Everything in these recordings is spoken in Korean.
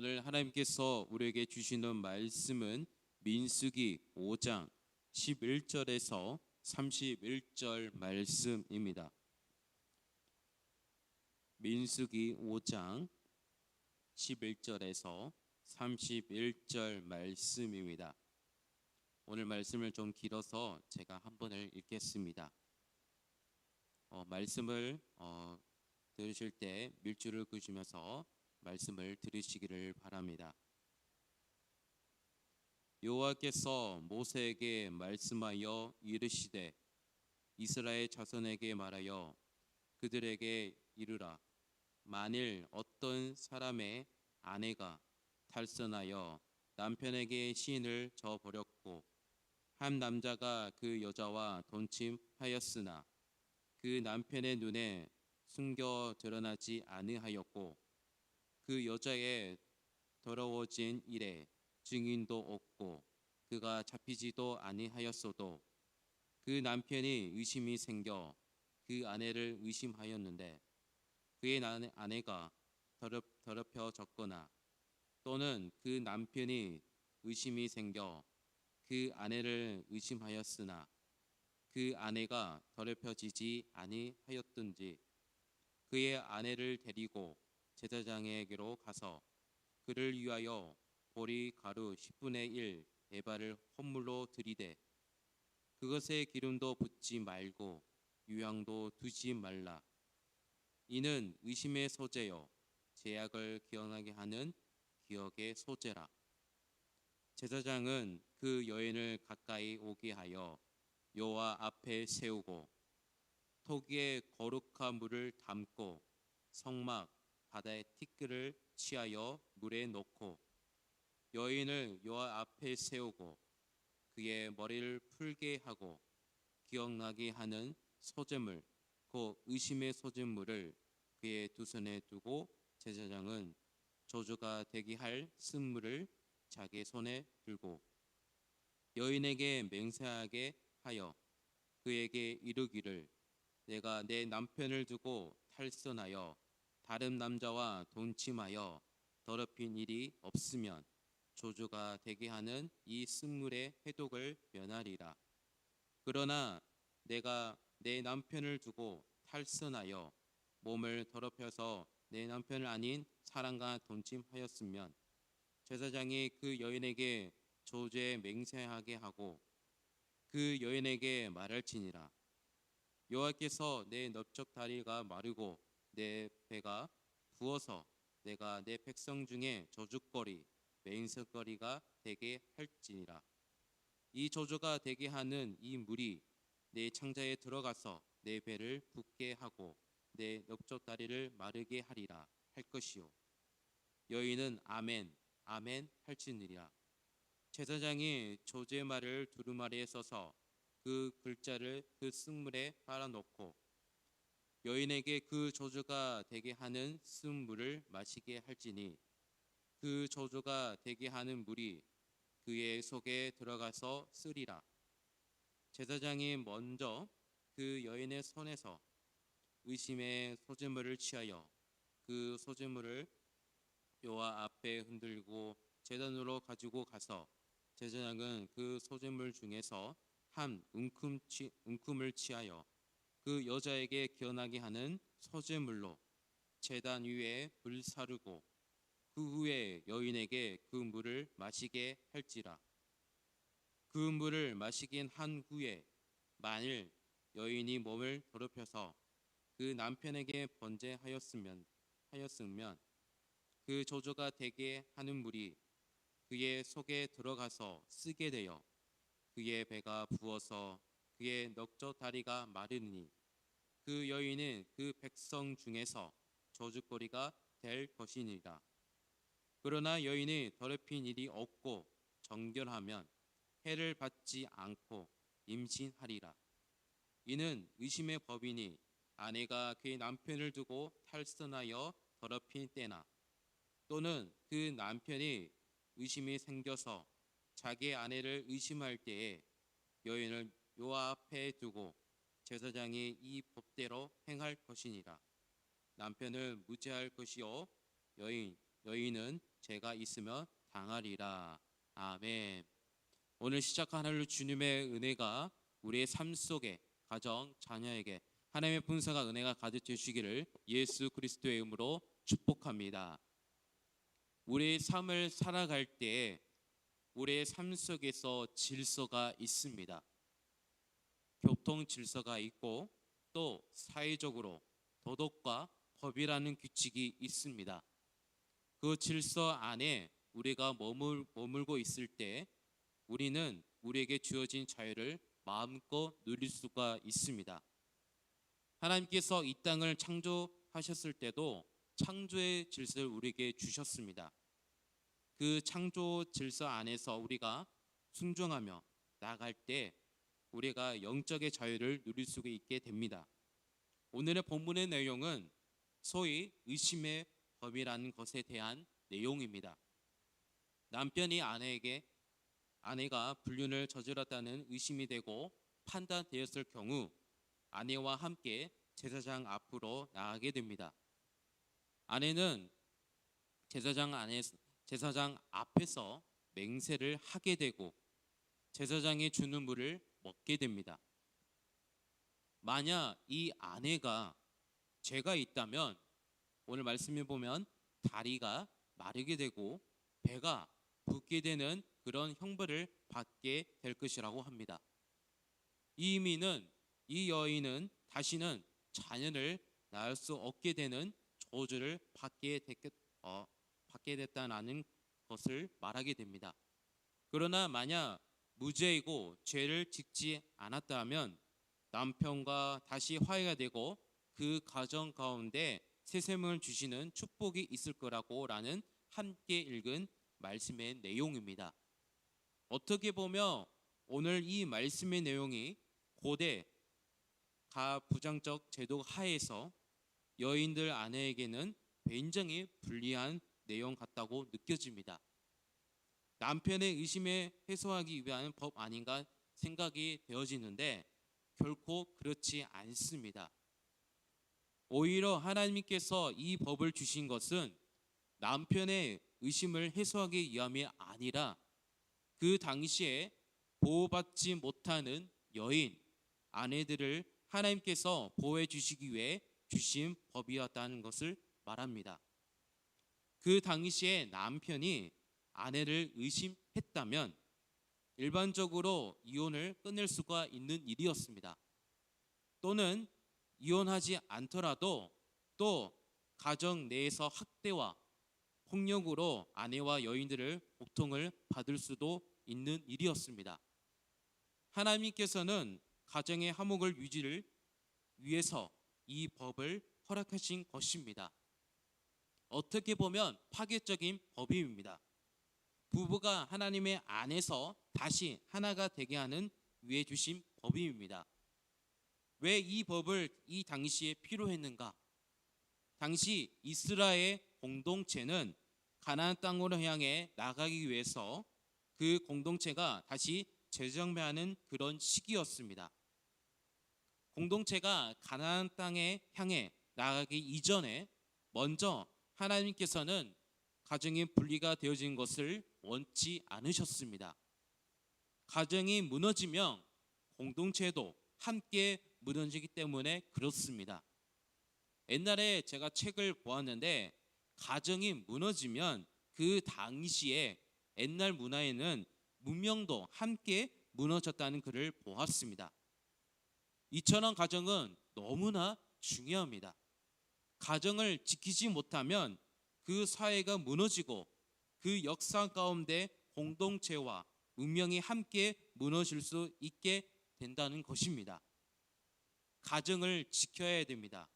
오늘 하나님께서 우리에게 주시는 말씀은 민수기 5장 11절에서 31절 말씀입니다. 민수기 5장 11절에서 31절 말씀입니다. 오늘 말씀을 좀 길어서 제가 한 번을 읽겠습니다. 말씀을 들으실 때 밀주를 끄시면서 말씀을 들으시기를 바랍니다. 여호와께서 모세에게 말씀하여 이르시되 이스라엘 자손에게 말하여 그들에게 이르라. 만일 어떤 사람의 아내가 탈선하여 남편에게 시인을 져 버렸고 한 남자가 그 여자와 동침하였으나 그 남편의 눈에 숨겨 드러나지 아니하였고 그 여자의 더러워진 일에 증인도 없고 그가 잡히지도 아니하였어도 그 남편이 의심이 생겨 그 아내를 의심하였는데 그의 아내가 더럽혀졌거나 또는 그 남편이 의심이 생겨 그 아내를 의심하였으나 그 아내가 더럽혀지지 아니하였든지 그의 아내를 데리고 제사장에게로 가서 그를 위하여 보리 가루 10분의 1 에바를 헌물로 드리되 그것에 기름도 붓지 말고 유향도 두지 말라. 이는 의심의 소재요 죄악을 기억나게 하는 기억의 소재라. 제사장은 그 여인을 가까이 오게 하여 여호와 앞에 세우고 토기에 거룩한 물을 담고 성막 바다의 티끌을 취하여 물에 넣고 여인을 여호와 앞에 세우고 그의 머리를 풀게 하고 기억나게 하는 소재물 그 의심의 소재물을 그의 두 손에 두고 제사장은 저주가 되게 할 쓴물을 자기 손에 들고 여인에게 맹세하게 하여 그에게 이르기를 내가 내 남편을 두고 탈선하여 다른 남자와 동침하여 더럽힌 일이 없으면 저주가 되게 하는 이 쓴물의 해독을 면하리라. 그러나 내가 내 남편을 두고 탈선하여 몸을 더럽혀서 내 남편을 아닌 사람과 동침하였으면 제사장이 그 여인에게 저주에 맹세하게 하고 그 여인에게 말할지니라. 여호와께서 내 넓적 다리가 마르고 내 배가 부어서 내가 내 백성 중에 저주거리 맹세거리가 되게 할지니라. 이 저주가 되게 하는 이 물이 내 창자에 들어가서 내 배를 붓게 하고 내 넓적 다리를 마르게 하리라 할 것이요. 여인은 아멘 아멘 할지니라. 제사장이 저주의 말을 두루마리에 써서 그 글자를 그 쓴물에 빨아놓고 여인에게 그 저주가 되게 하는 쓴물을 마시게 할지니 그 저주가 되게 하는 물이 그의 속에 들어가서 쓰리라. 제사장이 먼저 그 여인의 손에서 의심의 소재물을 취하여 그 소재물을 여호와 앞에 흔들고 제단으로 가지고 가서 제사장은 그 소재물 중에서 한 움큼을 취하여 그 여자에게 기억나게 하는 소재물로 제단 위에 불사르고 그 후에 여인에게 그 물을 마시게 할지라. 그 물을 마시긴 한 후에 만일 여인이 몸을 더럽혀서 그 남편에게 번제하였으면 그 저주가 되게 하는 물이 그의 속에 들어가서 쓰게 되어 그의 배가 부어서 그의 넉적 다리가 마르니 그 여인은 그 백성 중에서 저주거리가 될 것이니라. 그러나 여인이 더럽힌 일이 없고 정결하면 해를 받지 않고 임신하리라. 이는 의심의 법이니 아내가 그의 남편을 두고 탈선하여 더럽힌 때나 또는 그 남편이 의심이 생겨서 자기 아내를 의심할 때에 여인을 여호와 앞에 두고 제사장이 이 법대로 행할 것이니라. 남편을 무죄할 것이요 여인은 죄가 있으면 당하리라. 아멘. 오늘 시작한 하루 주님의 은혜가 우리의 삶 속에 가정, 자녀에게 하나님의 분사가 은혜가 가득 주시기를 예수 그리스도의 이름으로 축복합니다. 우리의 삶을 살아갈 때 우리의 삶 속에서 질서가 있습니다. 교통 질서가 있고 또 사회적으로 도덕과 법이라는 규칙이 있습니다. 그 질서 안에 우리가 머물고 있을 때 우리는 우리에게 주어진 자유를 마음껏 누릴 수가 있습니다. 하나님께서 이 땅을 창조하셨을 때도 창조의 질서를 우리에게 주셨습니다. 그 창조 질서 안에서 우리가 순종하며 나아갈 때 우리가 영적의 자유를 누릴 수 있게 됩니다. 오늘의 본문의 내용은 소위 의심의 법이라는 것에 대한 내용입니다. 남편이 아내가 불륜을 저질렀다는 의심이 되고 판단되었을 경우 아내와 함께 제사장 앞으로 나가게 됩니다. 아내는 제사장 앞에서 맹세를 하게 되고 제사장이 주는 물을 먹게 됩니다. 만약 이 아내가 죄가 있다면 오늘 말씀해 보면 다리가 마르게 되고 배가 붓게 되는 그런 형벌을 받게 될 것이라고 합니다. 이 의미는 이 여인은 다시는 자녀를 낳을 수 없게 되는 저주를 받게 됐다는 것을 말하게 됩니다. 그러나 만약 무죄이고 죄를 짓지 않았다면 남편과 다시 화해가 되고 그 가정 가운데 새 생명을 주시는 축복이 있을 거라고라는 함께 읽은 말씀의 내용입니다. 어떻게 보면 오늘 이 말씀의 내용이 고대 가부장적 제도 하에서 여인들 아내에게는 굉장히 불리한 내용 같다고 느껴집니다. 남편의 의심에 해소하기 위한 법 아닌가 생각이 되어지는데 결코 그렇지 않습니다. 오히려 하나님께서 이 법을 주신 것은 남편의 의심을 해소하기 위함이 아니라 그 당시에 보호받지 못하는 여인, 아내들을 하나님께서 보호해 주시기 위해 주신 법이었다는 것을 말합니다. 그 당시에 남편이 아내를 의심했다면 일반적으로 이혼을 끝낼 수가 있는 일이었습니다. 또는 이혼하지 않더라도 또 가정 내에서 학대와 폭력으로 아내와 여인들을 고통을 받을 수도 있는 일이었습니다. 하나님께서는 가정의 화목을 유지를 위해서 이 법을 허락하신 것입니다. 어떻게 보면 파괴적인 법입니다. 부부가 하나님의 안에서 다시 하나가 되게 하는 위해 주신 법입니다. 왜 이 법을 이 당시에 필요했는가? 당시 이스라엘 공동체는 가나안 땅으로 향해 나가기 위해서 그 공동체가 다시 재정비하는 그런 시기였습니다. 공동체가 가나안 땅에 향해 나가기 이전에 먼저 하나님께서는 가정이 분리가 되어진 것을 원치 않으셨습니다. 가정이 무너지면 공동체도 함께 무너지기 때문에 그렇습니다. 옛날에 제가 책을 보았는데 가정이 무너지면 그 당시에 옛날 문화에는 문명도 함께 무너졌다는 글을 보았습니다. 이처럼 가정은 너무나 중요합니다. 가정을 지키지 못하면 그 사회가 무너지고 그 역사 가운데 공동체와 문명이 함께 무너질 수 있게 된다는 것입니다. 가정을 지켜야 됩니다.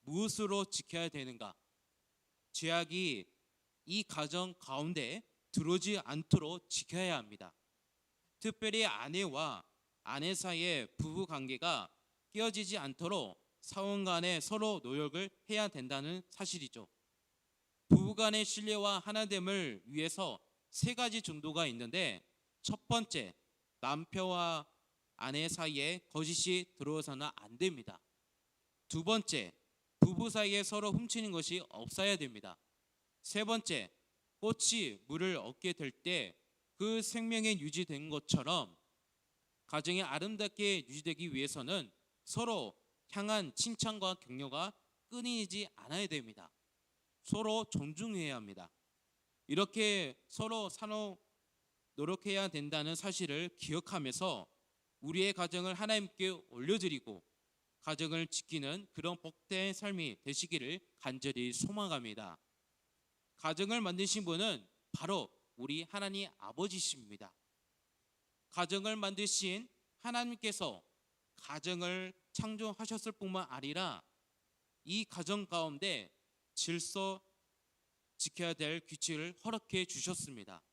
무엇으로 지켜야 되는가? 죄악이 이 가정 가운데 들어오지 않도록 지켜야 합니다. 특별히 아내와 아내 사이의 부부 관계가 깨어지지 않도록 사원 간에 서로 노력을 해야 된다는 사실이죠. 부부 간의 신뢰와 하나됨을 위해서 세 가지 정도가 있는데 첫 번째, 남편과 아내 사이에 거짓이 들어서는 안 됩니다. 두 번째, 부부 사이에 서로 훔치는 것이 없어야 됩니다. 세 번째, 꽃이 물을 얻게 될 때 그 생명이 유지된 것처럼 가정이 아름답게 유지되기 위해서는 서로 향한 칭찬과 격려가 끊이지 않아야 됩니다. 서로 존중해야 합니다. 이렇게 서로 노력해야 된다는 사실을 기억하면서 우리의 가정을 하나님께 올려드리고 가정을 지키는 그런 복된 삶이 되시기를 간절히 소망합니다. 가정을 만드신 분은 바로 우리 하나님 아버지십니다. 가정을 만드신 하나님께서 가정을 창조하셨을 뿐만 아니라 이 가정 가운데 질서 지켜야 될 규칙을 허락해 주셨습니다.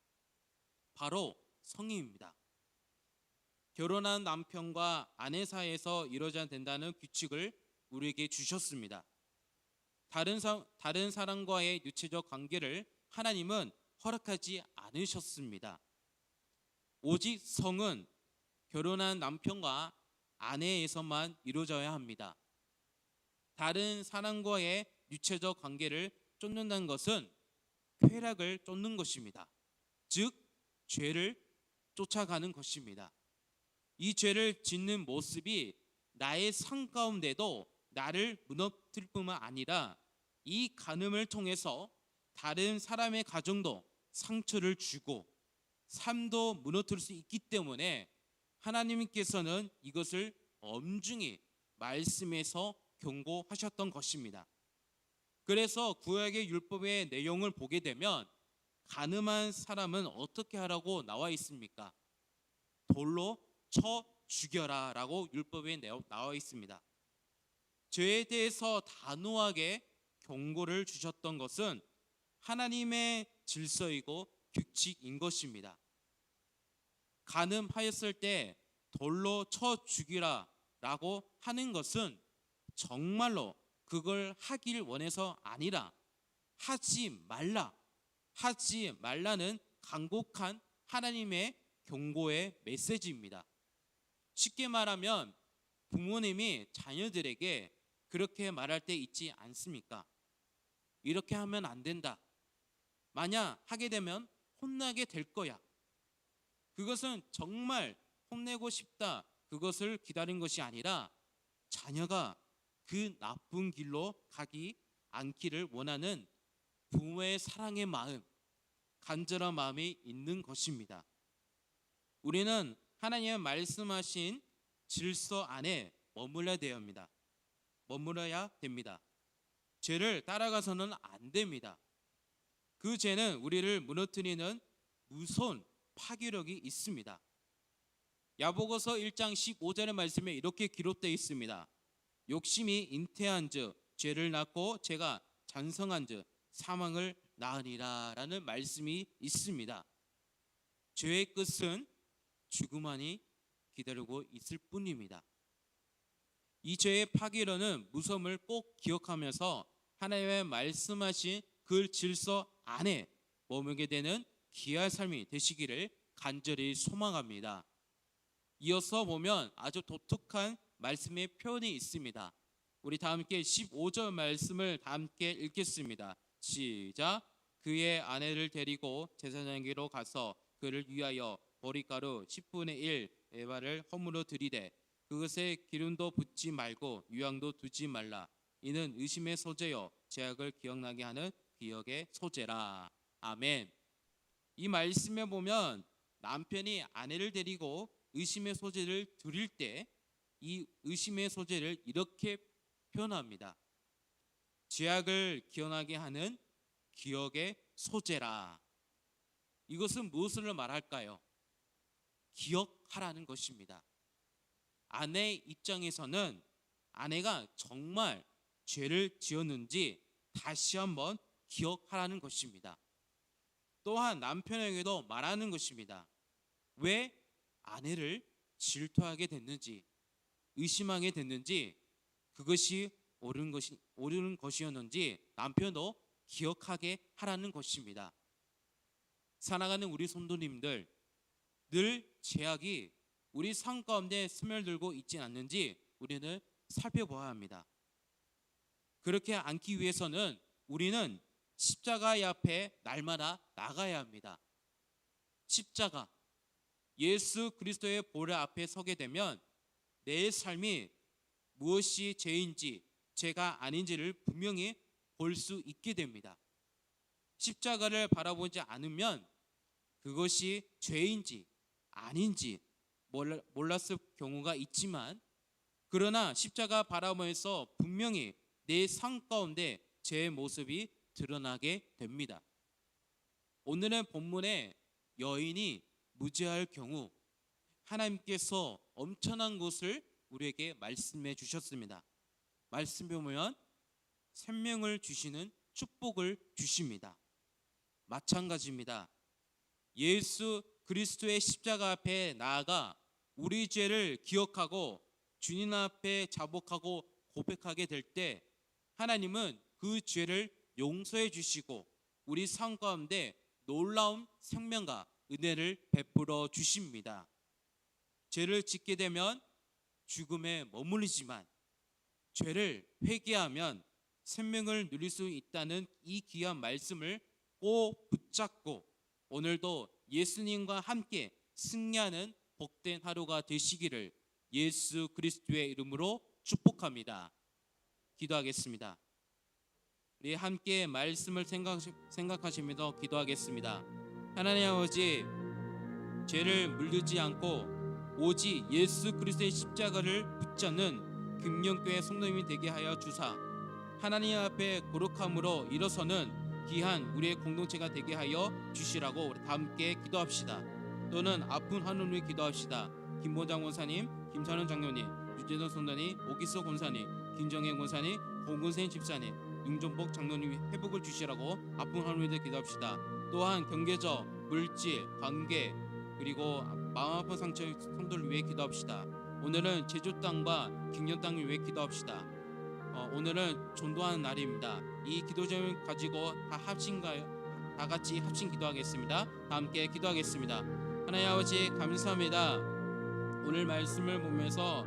바로 성의입니다. 결혼한 남편과 아내 사이에서 이루어져야 된다는 규칙을 우리에게 주셨습니다. 다른 사람과의 육체적 관계를 하나님은 허락하지 않으셨습니다. 오직 성은 결혼한 남편과 아내에서만 이루어져야 합니다. 다른 사람과의 육체적 관계를 쫓는다는 것은 쾌락을 쫓는 것입니다. 즉 죄를 쫓아가는 것입니다. 이 죄를 짓는 모습이 나의 삶 가운데도 나를 무너뜨릴 뿐만 아니라 이 간음을 통해서 다른 사람의 가정도 상처를 주고 삶도 무너뜨릴 수 있기 때문에 하나님께서는 이것을 엄중히 말씀에서 경고하셨던 것입니다. 그래서 구약의 율법의 내용을 보게 되면 간음한 사람은 어떻게 하라고 나와 있습니까? 돌로 쳐 죽여라 라고 율법에 나와 있습니다. 죄에 대해서 단호하게 경고를 주셨던 것은 하나님의 질서이고 규칙인 것입니다. 간음하였을 때 돌로 쳐 죽이라 라고 하는 것은 정말로 그걸 하길 원해서 아니라 하지 말라는 간곡한 하나님의 경고의 메시지입니다. 쉽게 말하면 부모님이 자녀들에게 그렇게 말할 때 있지 않습니까? 이렇게 하면 안 된다. 만약 하게 되면 혼나게 될 거야. 그것은 정말 혼내고 싶다. 그것을 기다린 것이 아니라 자녀가 그 나쁜 길로 가기 않기를 원하는 부모의 사랑의 마음, 간절한 마음이 있는 것입니다. 우리는 하나님의 말씀하신 질서 안에 머물러야 됩니다. 죄를 따라가서는 안 됩니다. 그 죄는 우리를 무너뜨리는 무서운 파괴력이 있습니다. 야고보서 1장 15절의 말씀에 이렇게 기록되어 있습니다. 욕심이 잉태한즉 죄를 낳고 죄가 장성한즉 사망을 낳으리라 라는 말씀이 있습니다. 죄의 끝은 죽음만이 기다리고 있을 뿐입니다. 이 죄의 파괴력은 무서움을 꼭 기억하면서 하나님의 말씀하신 그 질서 안에 머물게 되는 귀한 삶이 되시기를 간절히 소망합니다. 이어서 보면 아주 독특한 말씀의 표현이 있습니다. 우리 다 함께 15절 말씀을 다 함께 읽겠습니다. 시작. 그의 아내를 데리고 제사장에게로 가서 그를 위하여 보리가루 10분의 1 에바를 허물어 드리되 그것에 기름도 붓지 말고 유향도 두지 말라. 이는 의심의 소재요 죄악을 기억나게 하는 기억의 소재라. 아멘. 이 말씀에 보면 남편이 아내를 데리고 의심의 소재를 드릴 때 이 의심의 소재를 이렇게 표현합니다. 죄악을 기억나게 하는 기억의 소재라. 이것은 무엇을 말할까요? 기억하라는 것입니다. 아내 입장에서는 아내가 정말 죄를 지었는지 다시 한번 기억하라는 것입니다. 또한 남편에게도 말하는 것입니다. 왜 아내를 질투하게 됐는지, 의심하게 됐는지, 그것이 옳은 것이었는지 남편도 기억하게 하라는 것입니다. 사랑하는 우리 성도님들, 늘 죄악이 우리 삶 가운데 스며들고 있지 않는지 우리는 살펴봐야 합니다. 그렇게 않기 위해서는 우리는 십자가 앞에 날마다 나가야 합니다. 십자가, 예수 그리스도의 보혈 앞에 서게 되면 내 삶이 무엇이 죄인지 죄가 아닌지를 분명히 볼 수 있게 됩니다. 십자가를 바라보지 않으면 그것이 죄인지 아닌지 몰랐을 경우가 있지만, 그러나 십자가 바라보면서 분명히 내 삶 가운데 제 모습이 드러나게 됩니다. 오늘은 본문에 여인이 무죄할 경우 하나님께서 엄청난 것을 우리에게 말씀해 주셨습니다. 말씀 보면 생명을 주시는 축복을 주십니다. 마찬가지입니다. 예수 그리스도의 십자가 앞에 나아가 우리 죄를 기억하고 주님 앞에 자복하고 고백하게 될 때 하나님은 그 죄를 용서해 주시고 우리 삶 가운데 놀라운 생명과 은혜를 베풀어 주십니다. 죄를 짓게 되면 죽음에 머무르지만 죄를 회개하면 생명을 누릴 수 있다는 이 귀한 말씀을 꼭 붙잡고 오늘도 예수님과 함께 승리하는 복된 하루가 되시기를 예수 그리스도의 이름으로 축복합니다. 기도하겠습니다. 우리 함께 말씀을 생각하시면서 기도하겠습니다. 하나님 아버지, 죄를 물리지 않고 오직 예수 그리스도의 십자가를 붙잡는 금령교회 성도님이 되게 하여 주사 하나님 앞에 거룩함으로 일어서는 귀한 우리의 공동체가 되게 하여 주시라고 우리 다 함께 기도합시다. 또는 아픈 하느님을 기도합시다. 김보장 권사님, 김찬원 장로님, 유재선 성도님, 오기수 권사님, 김정혜 권사님, 공근생 집사님, 윤종복 장로님 회복을 주시라고 아픈 하느님들 기도합시다. 또한 경제적, 물질, 관계 그리고 마음 아픈 상처 성도를 위해 기도합시다. 오늘은 제주 땅과 김년 땅을 위해 기도합시다. 오늘은 전도하는 날입니다. 이 기도점을 가지고 다 같이 합심 기도하겠습니다. 다 함께 기도하겠습니다. 하나님 아버지 감사합니다. 오늘 말씀을 보면서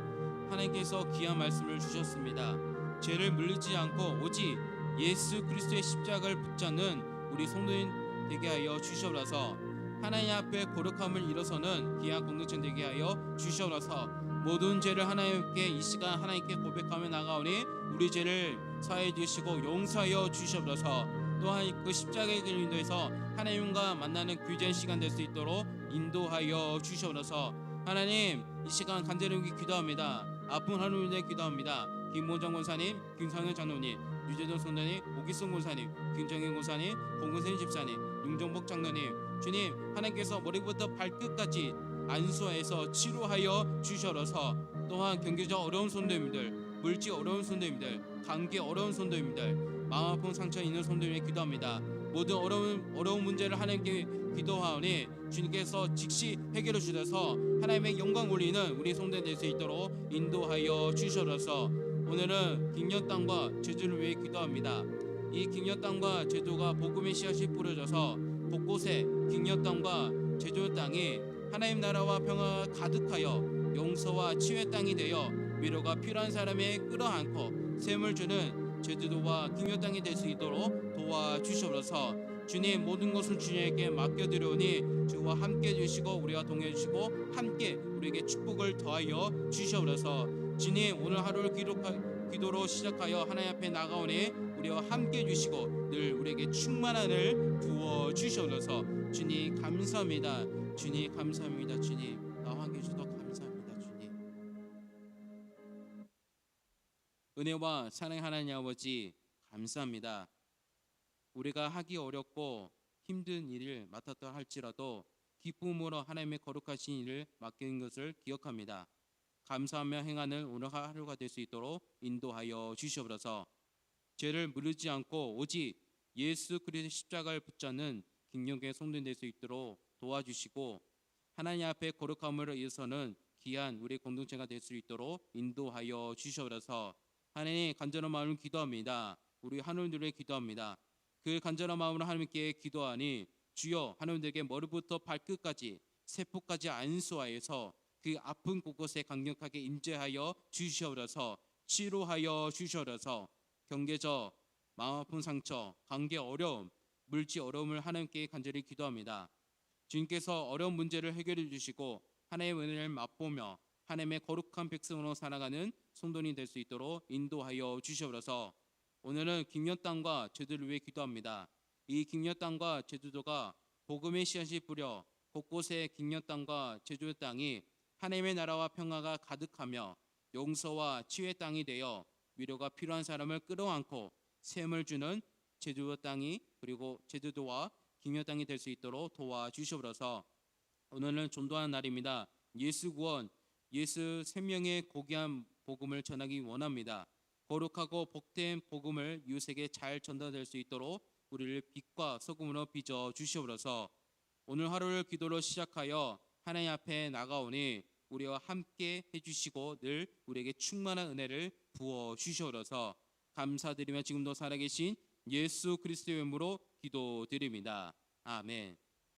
하나님께서 귀한 말씀을 주셨습니다. 죄를 물리지 않고 오직 예수 그리스도의 십자가를 붙잡는 우리 성도인 되게 하여 주시옵소서. 하나님 앞에 거룩함을 일어서는 귀한 공동체 되게 하여 주시옵소서. 모든 죄를 하나님께 이 시간 하나님께 고백하며 나가오니 우리 죄를 사해 주시고 용서하여 주시옵소서. 또한 그 십자가의 길을 인도해서 하나님과 만나는 귀한 시간 될 수 있도록 인도하여 주시옵소서. 하나님, 이 시간 간절히 기도합니다. 아픈 하나님에 기도합니다. 김모정 권사님, 김상현 장로님, 유재동 선생님, 오기승 권사님, 김정현 권사님, 공근생 집사님, 윤종복 장로님, 주님 하나님께서 머리부터 발끝까지 안수해서 치료하여 주셔서 또한 경제적 어려운 손님들, 물질 어려운 손님들, 관계 어려운 손님들, 마음 아픈 상처 있는 손님에게 기도합니다. 모든 어려운 문제를 하나님께 기도하오니 주님께서 즉시 해결해 주셔서 하나님의 영광 올리는 우리 성도들 될 수 있도록 인도하여 주셔서 오늘은 김년 땅과 제주를 위해 기도합니다. 이 김년 땅과 제주가 복음의 씨앗이 뿌려져서 곳곳에 김년 땅과 제주 땅이 하나님 나라와 평화가 가득하여 용서와 치유의 땅이 되어 위로가 필요한 사람에 끌어안고 샘을 주는 제주도와 김년 땅이 될 수 있도록 도와주시옵소서. 주님 모든 것을 주님에게 맡겨드려오니 주와 함께 해주시고 우리와 동행해 주시고 함께 우리에게 축복을 더하여 주시옵소서. 주님 오늘 하루를 기도로 시작하여 하나님 앞에 나가오니 우리와 함께 해주시고 늘 우리에게 충만함을 부어주시옵소서. 주님 감사합니다. 주님 감사합니다. 주님 나와 함께 해주셔서 감사합니다. 주님 은혜와 사랑의 하나님 아버지 감사합니다. 우리가 하기 어렵고 힘든 일을 맡았다 할지라도 기쁨으로 하나님의 거룩하신 일을 맡긴 것을 기억합니다. 감사하며 행하는 오늘 하루가 될 수 있도록 인도하여 주시옵소서. 죄를 물리지 않고 오직 예수 그리스도의 십자가를 붙잡는 김영교회 성도인 될 수 있도록 도와주시고 하나님 앞에 거룩함으로 위해서는 귀한 우리 공동체가 될 수 있도록 인도하여 주시옵소서. 하나님 간절한 마음을 기도합니다. 우리 하나님들에게 기도합니다. 그 간절한 마음으로 하나님께 기도하니 주여 하나님들에게 머리부터 발끝까지 세포까지 안수하여서 그 아픈 곳곳에 강력하게 임재하여 주시옵소서. 치료하여 주시옵소서. 경계적 마음 아픈 상처, 관계 어려움, 물질 어려움을 하나님께 간절히 기도합니다. 주님께서 어려운 문제를 해결해 주시고 하나님의 은혜를 맛보며 하나님의 거룩한 백성으로 살아가는 성도님 될 수 있도록 인도하여 주시옵소서. 오늘은 김여 땅과 제주도를 위해 기도합니다. 이 김여 땅과 제주도가 복음의 씨앗이 뿌려 곳곳에 김여 땅과 제주 땅이 하나님의 나라와 평화가 가득하며 용서와 치유의 땅이 되어 위로가 필요한 사람을 끌어안고 샘을 주는 제주도 땅이 그리고 제주도와 김여 땅이 될 수 있도록 도와주시옵소서. 오늘은 전도하는 날입니다. 예수 구원, 예수 생명의 고귀한 복음을 전하기 원합니다. 거룩하고 복된 복음을 이웃에게 잘 전달될 수 있도록 우리를 빛과 소금으로 빚어 주시옵소서. 오늘 하루를 기도로 시작하여 하나님 앞에 나가오니 우리와 함께 해주시고 늘 우리에게 충만한 은혜를 부어 주시옵소서. 감사드리며 지금도 살아계신 예수 그리스도의 이름으로 기도드립니다. 아멘.